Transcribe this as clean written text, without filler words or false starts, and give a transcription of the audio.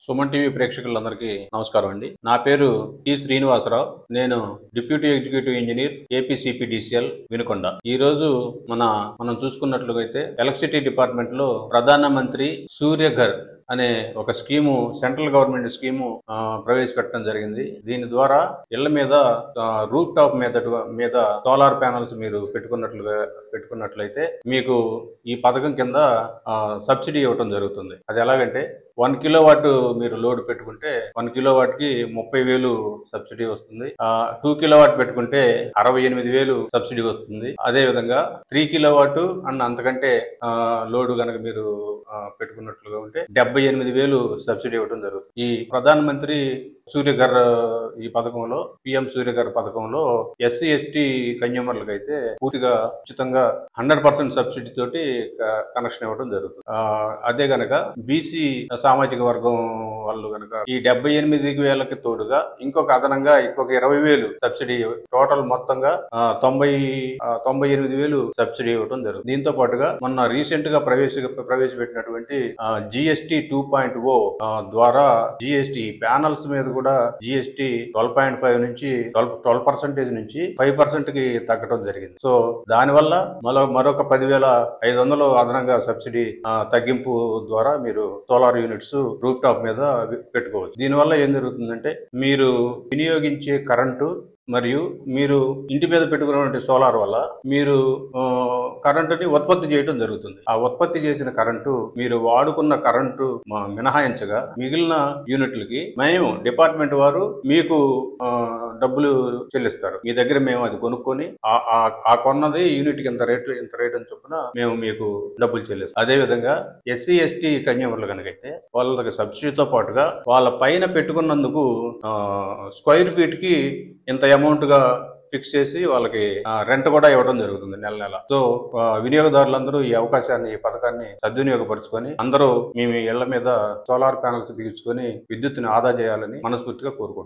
Suman TV ప్రేక్షకులందరికీ నమస్కారం అండి. నా పేరు టి శ్రీనివాసరావు. నేను deputy executive engineer APCPDCL Vinukonda. ఈ రోజు మనం చూసుకున్నట్లుగైతే ఎలక్ట్రిసిటీ డిపార్ట్మెంట్ లో ప్రధానమంత్రి సూర్యఘర్ అనే ఒక స్కీము, సెంట్రల్ గవర్నమెంట్ స్కీము ప్రవేశపెట్టడం జరిగింది. దీని ద్వారా ఇళ్ల మీద రూఫ్ టాప్ మీద సోలార్ ప్యానల్స్ మీరు పెట్టుకున్నట్లయితే మీకు ఈ పథకం కింద సబ్సిడీ ఇవ్వడం జరుగుతుంది. అది ఎలాగంటే 1 కిలోవాట్ మీరు లోడ్ పెట్టుకుంటే 1 కిలోవాట్ కి 30,000 సబ్సిడీ వస్తుంది. 2 కిలోవాట్ పెట్టుకుంటే 68,000 సబ్సిడీ వస్తుంది. అదే విధంగా 3 కిలోవాట్ అండ్ అంతకంటే లోడ్ కనుక మీరు పెట్టుకున్నట్లుగా ఉంటే 78,000 సబ్సిడీ ఇవ్వడం జరుగుతుంది. ఈ ప్రధానమంత్రి సూర్యఘర్ ఈ పథకంలో, పిఎం సూర్యఘర్ పథకంలో ఎస్సీ ఎస్టీ కన్యూమర్లకు అయితే పూర్తిగా ఉచితంగా 100% సబ్సిడీ తోటి కనెక్షన్ ఇవ్వడం జరుగుతుంది. అదే గనక బీసీ సామాజిక వర్గం వాళ్ళు కనుక ఈ 78,000కి తోడుగా ఇంకొక అదనంగా ఇంకొక 20,000 సబ్సిడీ, టోటల్ మొత్తంగా 98,000 సబ్సిడీ ఇవ్వడం జరుగుతుంది. దీంతో పాటుగా మొన్న రీసెంట్ గా ప్రవేశపెట్టినటువంటి జిఎస్టీ 2.0 ద్వారా జిఎస్టీ ప్యానల్స్ మీద కూడా జిఎస్టీ 12.5 నుంచి 12% నుంచి 5% కి తగ్గడం జరిగింది. సో దానివల్ల మరొక 10,500 అదనంగా సబ్సిడీ తగ్గింపు ద్వారా మీరు సోలార్ యూనిట్స్ రూఫ్ టాప్ మీద పెట్టుకోవచ్చు. దీనివల్ల ఏం జరుగుతుందంటే మీరు వినియోగించే కరెంటు మరియు మీరు ఇంటి మీద పెట్టుకున్నటువంటి సోలార్ వల్ల మీరు కరెంటుని ఉత్పత్తి చేయడం జరుగుతుంది. ఆ ఉత్పత్తి చేసిన కరెంటు మీరు వాడుకున్న కరెంటు మినహాయించగా మిగిలిన యూనిట్లకి మేము డిపార్ట్మెంట్ వారు మీకు డబ్బులు చెల్లిస్తారు. మీ దగ్గర మేము అది కొనుక్కొని ఆ కొన్నది యూనిట్ కి ఇంత రేట్ అని చొప్పున మేము మీకు డబ్బులు చెల్లిస్తాం. అదే విధంగా ఎస్సీ ఎస్టీ కన్యూమర్లు కనుకైతే వాళ్ళకి సబ్సిడీతో పాటుగా వాళ్ళ పైన పెట్టుకున్నందుకు స్క్వేర్ ఫీట్ కి ఇంత అమౌంట్ గా ఫిక్స్ చేసి వాళ్ళకి రెంట్ కూడా ఇవ్వడం జరుగుతుంది నెల. సో వినియోగదారులందరూ ఈ అవకాశాన్ని, ఈ పథకాన్ని సద్వినియోగపరుచుకొని అందరూ మీ ఇళ్ల మీద సోలార్ ప్యానల్స్ బిగించుకొని విద్యుత్తుని ఆదా చేయాలని మనస్ఫూర్తిగా కోరుకుంటున్నాం.